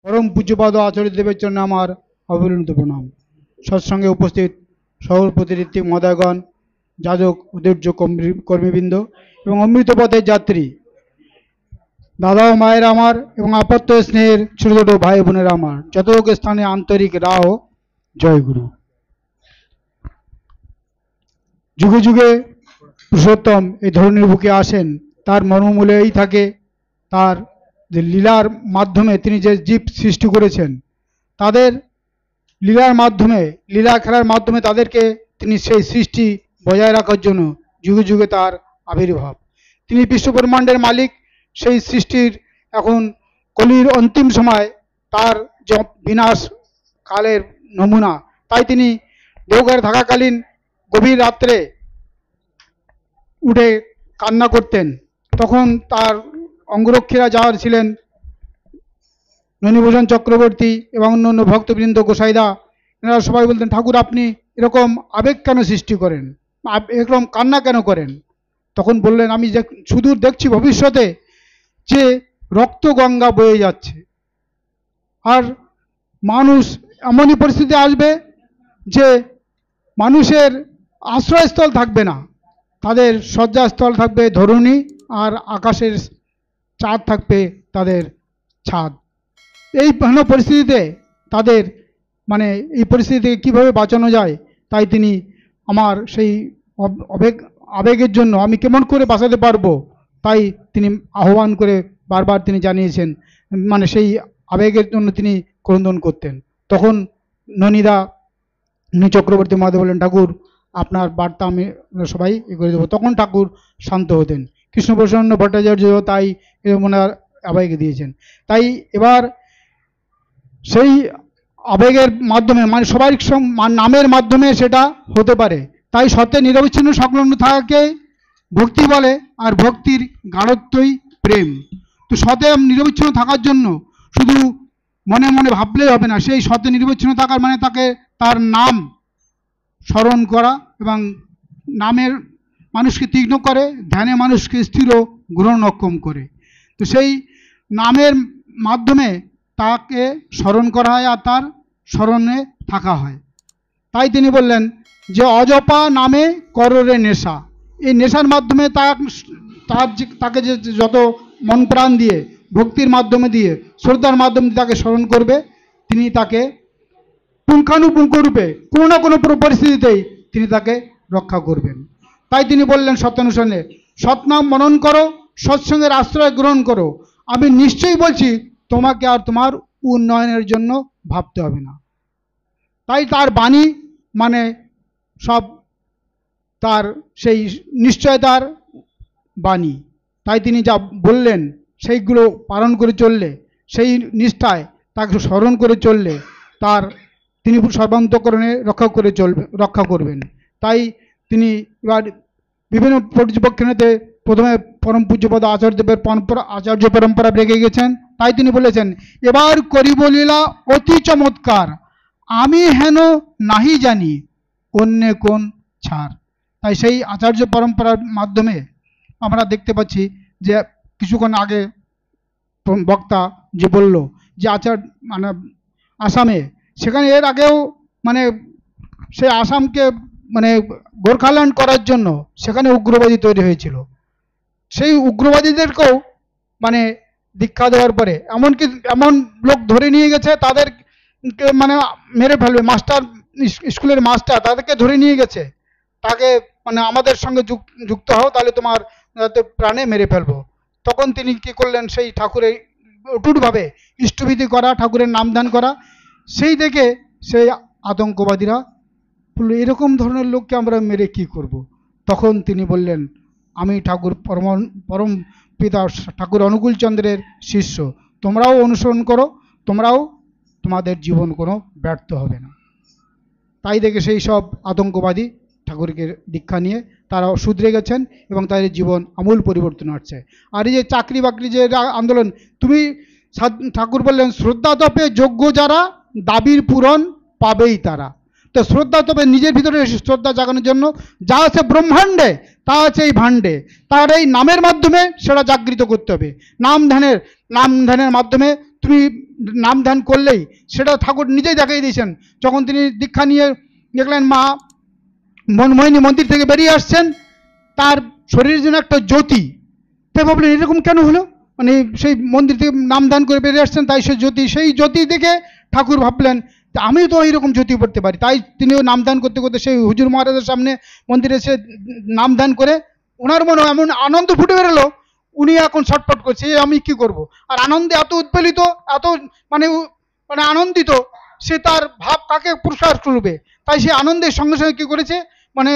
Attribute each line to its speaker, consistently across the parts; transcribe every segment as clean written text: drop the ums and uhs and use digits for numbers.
Speaker 1: परम पूज्यपाद आचार्य देवेर चरणे आमार अविरत प्रणाम। सत्संगे उपस्थित सभापति ऋत्विक महोदयगण, যাজক উদ্যোজ্য কর্মীবৃন্দ এবং অমৃত পথের যাত্রী দাদা ও মায়েরা আমার এবং আপত্ত স্নেহের ছোট ছোট ভাই বোনেরা আমার, যত স্থানে আন্তরিক রাও জয় গুরু। যুগে যুগে পুরুষোত্তম এই ধরনের বুকে আসেন, তার মর্মমূলে এই থাকে তার যে লীলার মাধ্যমে তিনি যে জীব সৃষ্টি করেছেন, তাদের লীলার মাধ্যমে, লীলা খেলার মাধ্যমে তাদেরকে তিনি সেই সৃষ্টি বজায় রাখার জন্য যুগে যুগে তার আবির্ভাব। তিনি বিশ্বব্রহ্মাণ্ডের মালিক, সেই সৃষ্টির এখন কলির অন্তিম সময় তার যে বিনাশ কালের নমুনা, তাই তিনি দেওঘরে থাকাকালীন গভীর রাত্রে উঠে কান্না করতেন। তখন তার অঙ্গরক্ষীরা যার ছিলেন ননীভূষণ চক্রবর্তী এবং অন্য ভক্তবৃন্দ, গোসাইদা, এনারা সবাই বলতেন, ঠাকুর আপনি এরকম আবেগ কেন সৃষ্টি করেন, এরকম কান্না কেন করেন? তখন বললেন, আমি সুদূর দেখছি ভবিষ্যতে যে রক্ত গঙ্গা বয়ে যাচ্ছে, আর মানুষ এমনই পরিস্থিতি আসবে যে মানুষের আশ্রয়স্থল থাকবে না, তাদের শয্যাস্থল থাকবে ধরণী, আর আকাশের চাঁদ থাকবে তাদের ছাদ। এই পরিস্থিতিতে তাদের এই পরিস্থিতি থেকে কীভাবে বাঁচানো যায়, তাই তিনি আমার সেই আবেগের জন্য আমি কেমন করে বাঁচাতে পারবো, তাই তিনি আহ্বান করে বারবার তিনি জানিয়েছেন, সেই আবেগের জন্য তিনি ক্রন্দন করতেন। তখন ননীদা চক্রবর্তী মহাদেব বললেন, ঠাকুর আপনার বার্তা আমি সবাই করে দেবো। তখন ঠাকুর শান্ত হতেন। কৃষ্ণপ্রসন্ন ভট্টাচার্য তাই ওনার আবেগে দিয়েছেন। তাই এবার সেই আবেগের মাধ্যমে সবার নামের মাধ্যমে সেটা হতে পারে। তাই সত্যে নিরবিচ্ছিন্ন সংলগ্ন থাকাকে ভক্তি বলে, আর ভক্তির গাঢ়ত্বই প্রেম। তো সতে নিরবিচ্ছিন্ন থাকার জন্য শুধু মনে মনে ভাবলেই হবে না, সেই সতে নিরবিচ্ছিন্ন থাকার তাকে তার নাম স্মরণ করা এবং নামের মানুষকে তীক্ষ্ণ করে, ধ্যানে মানুষকে স্থির ও গ্রহণক্ষম করে। তো সেই নামের মাধ্যমে তাকে স্মরণ করা হয় আর তার স্মরণে থাকা হয়। তাই তিনি বললেন যে অজপা নামে কররে নেশা। এই নেশার মাধ্যমে তাকে যে যত মন প্রাণ দিয়ে, ভক্তির মাধ্যমে দিয়ে, শ্রদ্ধার মাধ্যমে তাকে স্মরণ করবে, তিনি তাকে পুঙ্খানুপুঙ্খ রূপে কোনো না কোনো পরিস্থিতিতেই তিনি তাকে রক্ষা করবেন। তাই তিনি বললেন সত্যানুসরণে, সৎনাম মনন করো, সৎসঙ্গের আশ্রয় গ্রহণ করো, আমি নিশ্চয়ই বলছি তোমাকে আর তোমার উন্নয়নের জন্য ভাবতে হবে না। তাই তার বাণী সব তার সেই নিশ্চয়তার বাণী। তাই তিনি যা বললেন সেইগুলো পালন করে চললে, সেই নিষ্ঠায় তাকে স্মরণ করে চললে তার তিনি সর্বান্তঃকরণে রক্ষা করবেন। তাই তিনি এবার বিভিন্ন পর্যবেক্ষণেতে প্রথমে পরম পূজ্যপদ আচার্যদেবের আচার্য পরম্পরা রেখে গেছেন। তাই তিনি বলেছেন, এবার করিব লীলা অতি চমৎকার, আমি হেন নাহি জানি অন্যে কোন ছাড়। তাই সেই আচার্য পরম্পরার মাধ্যমে আমরা দেখতে পাচ্ছি যে কিছুক্ষণ আগে বক্তা যে বলল যে আসামে, সেখানে এর আগেও সেই আসামকে গোর্খাল্যান্ড করার জন্য সেখানে উগ্রবাদী তৈরি হয়েছিল। সেই উগ্রবাদীদেরকেও দীক্ষা দেওয়ার পরে এমনকি এমন লোক ধরে নিয়ে গেছে, তাদেরকে মেরে ফেলবে, মাস্টার, স্কুলের মাস্টার, তাদেরকে ধরে নিয়ে গেছে, তাকে আমাদের সঙ্গে যুক্ত হও, তাহলে তোমার প্রাণে মেরে ফেলবো। তখন তিনি কি করলেন, সেই ঠাকুরের অটুটভাবে ইষ্টবিধি করা, ঠাকুরের নাম ধ্যান করা, সেই দেখে সেই আতঙ্কবাদীরা বলল, এরকম ধরনের লোককে আমরা মেরে কি করব। তখন তিনি বললেন, আমি ঠাকুর পরম পিতা ঠাকুর অনুকূলচন্দ্রের শিষ্য, তোমরাও অনুসরণ করো, তোমরাও তোমাদের জীবন কোনো ব্যর্থ হবে না। তাই দেখে সেই সব আতঙ্কবাদী ঠাকুরকে দীক্ষা নিয়ে তারা শুধরে গেছেন এবং তাদের জীবন আমূল পরিবর্তন হচ্ছে। আর এই যে চাকরি বাকরি যে আন্দোলন, তুমি ঠাকুর বললেন, শ্রদ্ধা তপে যোগ্য যারা দাবির পূরণ পাবেই তারা। তো শ্রদ্ধা তবে নিজের ভিতরে শ্রদ্ধা জাগানোর জন্য যা আছে ব্রহ্মাণ্ডে তা আছে এই ভাণ্ডে, তার এই নামের মাধ্যমে সেটা জাগৃত করতে হবে। নাম ধ্যানের মাধ্যমে তুমি নাম ধ্যান করলেই সেটা ঠাকুর নিজেই দেখাই দিয়েছেন। যখন তিনি দীক্ষা নিয়ে দেখলেন মা মনমোহিনী মন্দির থেকে বেরিয়ে আসছেন, তার শরীরের জন্য একটা জ্যোতি, তাই ভাবলেন এরকম কেন হলো, মানে সেই মন্দির থেকে নাম ধ্যান করে বেরিয়ে আসছেন, তাই সেই জ্যোতি দেখে ঠাকুর ভাবলেন আমিও তো এইরকম জ্যোতি পড়তে পারি। তাই তিনিও নাম ধ্যান করতে করতে সেই হুজুর মহারাজের সামনে মন্দিরে এসে নাম ধ্যান করে ওনার মনে এমন আনন্দ ফুটে বেরোলো, উনি এখন ছটফট করছে আমি কি করব। আর আনন্দে এত উৎপেলিত, এত মানে মানে আনন্দিত, সে তার ভাব কাকে প্রকাশ করবে। তাই সে আনন্দের সঙ্গে সঙ্গে কি করেছে, মানে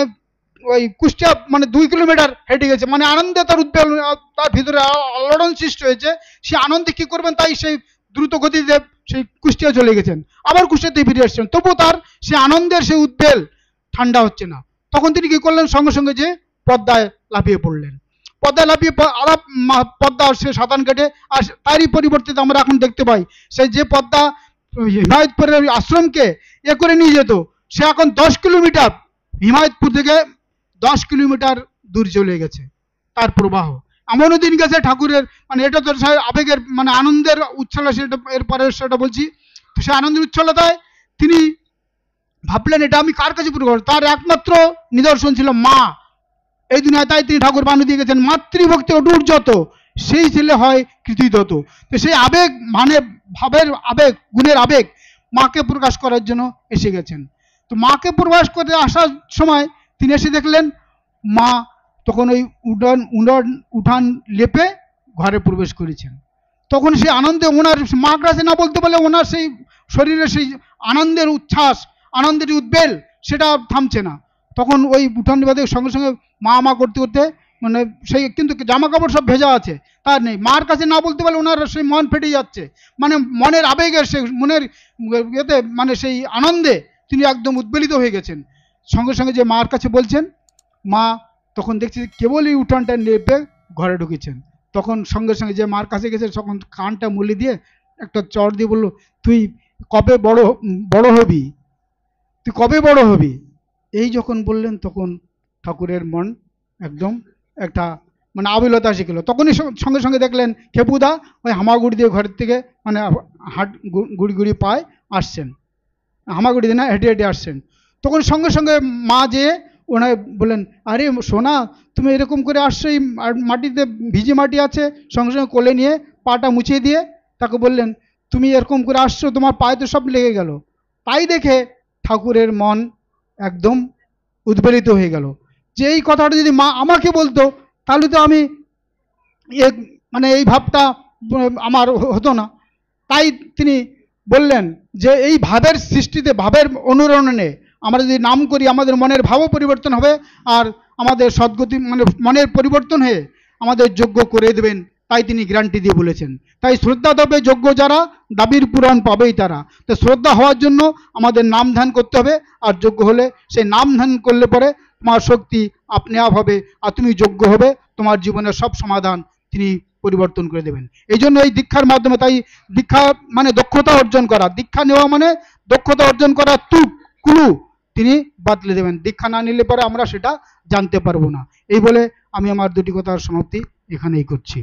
Speaker 1: ওই কুষ্টিয়া মানে 2 কিলোমিটার হেঁটে গেছে, মানে আনন্দে তার উদ্বেল, তার ভিতরে আলোড়ন সৃষ্টি হয়েছে। সে আনন্দে কি করবেন, তাই সেই দ্রুত গতিতে সেই কুষ্টিয়া চলে গেছেন, আবার কুষ্টিয়াতে ফিরে আসছেন, তবুও তার সে আনন্দের সেই উদ্বেল ঠান্ডা হচ্ছে না। তখন তিনি কি করলেন, সঙ্গে সঙ্গে যে পদ্মায় লাফিয়ে পড়লেন। পদ্মায় লাফিয়ে আবার পদ্মা সে সাঁতার কেটে, আর তারই পরিবর্তিত আমরা এখন দেখতে পাই সেই যে পদ্মা হিমায়তপুরের আশ্রমকে করে নিয়ে যেত, সে এখন 10 কিলোমিটার হিমায়তপুর থেকে 10 কিলোমিটার দূর চলে গেছে তার প্রবাহ। এমনও দিন গেছে ঠাকুরের, মানে এটা তো আবেগের মানে আনন্দের উচ্ছ্বাস, সেটা এরপরে সেটা বলছি। তো সে আনন্দের উচ্ছ্বাসতায় তিনি ভাবলেন এটা আমি কার কাছে পুরো করব। তার একমাত্র নিদর্শন ছিল মা এই দুনিয়ায়, তাই তিনি ঠাকুর বানু দিয়ে গেছেন মাতৃভক্তি অটুট যত সেই ছেলে হয় কৃতিযত। তো সেই আবেগ মানে ভাবের আবেগ, গুণের আবেগ মাকে প্রকাশ করার জন্য এসে গেছেন। তো মাকে প্রকাশ করে আসার সময় তিনি এসে দেখলেন মা তখন ওই উঠান লেপে ঘরে প্রবেশ করেছেন। তখন সেই আনন্দে ওনার মা কাছে না বলতে পারলে ওনার সেই শরীরে সেই আনন্দের উচ্ছ্বাস, আনন্দের উদ্বেল সেটা থামছে না। তখন ওই উঠান বাদে সঙ্গে সঙ্গে মা করতে করতে মানে সেই কিন্তু জামা কাপড় সব ভেজা আছে, তার নেই, মার কাছে না বলতে পারলে ওনার সেই মন ফেটে যাচ্ছে, মানে মনের আবেগের সেই মনের ইয়েতে মানে সেই আনন্দে তিনি একদম উদ্বেলিত হয়ে গেছেন। সঙ্গে সঙ্গে যে মার কাছে বলছেন, মা তখন দেখছি কেবলই উঠানটা নেপে ঘরে ঢুকেছেন। তখন সঙ্গে সঙ্গে যে মার কাছে গেছে তখন কানটা মুলি দিয়ে একটা চড় দিয়ে বললো তুই কবে বড় হবি, তুই কবে বড় হবি। এই যখন বললেন তখন ঠাকুরের মন একদম একটা মানে আবিলতা শিখলো। তখনই সঙ্গে সঙ্গে দেখলেন খেপুদা ওই হামাগুড়ি দিয়ে ঘরের থেকে মানে হাট গুড়ি পায়ে আসছেন, হামাগুড়ি দিয়ে না হেঁটে হেঁটে আসছেন। তখন সঙ্গে সঙ্গে মা যেয়ে ওনায় বললেন আরে সোনা তুমি এরকম করে আসছো, এই মাটিতে ভিজে মাটি আছে, সঙ্গে সঙ্গে কোলে নিয়ে পাটা মুছিয়ে দিয়ে তাকে বললেন তুমি এরকম করে আসছো, তোমার পায়ে তো সব লেগে গেল। তাই দেখে ঠাকুরের মন একদম উদ্বেলিত হয়ে গেল যে এই কথাটা যদি মা আমাকে বলতো তাহলে তো আমি মানে এই ভাবটা আমার হতো না। তাই তিনি বললেন যে এই ভাবের সৃষ্টিতে, ভাবের অনুরণনে আমরা যদি নাম করি আমাদের মনের ভাবও পরিবর্তন হবে, আর আমাদের সদ্গতি মানে মনের পরিবর্তন হয়ে আমাদের যোগ্য করে দেবেন, তাই তিনি গ্যারান্টি দিয়ে বলেছেন। তাই শ্রদ্ধা তবে যোগ্য যারা দাবির পূরণ পাবেই তারা। তো শ্রদ্ধা হওয়ার জন্য আমাদের নাম ধ্যান করতে হবে, আর যোগ্য হলে সেই নাম ধ্যান করলে পরে তোমার শক্তি আপনি আপ হবে, আর তুমি যোগ্য হবে, তোমার জীবনের সব সমাধান তিনি পরিবর্তন করে দেবেন। এই জন্য এই দীক্ষার মাধ্যমে, তাই দীক্ষা মানে দক্ষতা অর্জন করা, দীক্ষা নেওয়া মানে দক্ষতা অর্জন করা কুলু তিনি বাতলে দেবেন। দীক্ষা না নিলে পরে আমরা সেটা জানতে পারবো না। এই বলে আমি আমার দুটি কথার সমাপ্তি এখানেই করছি।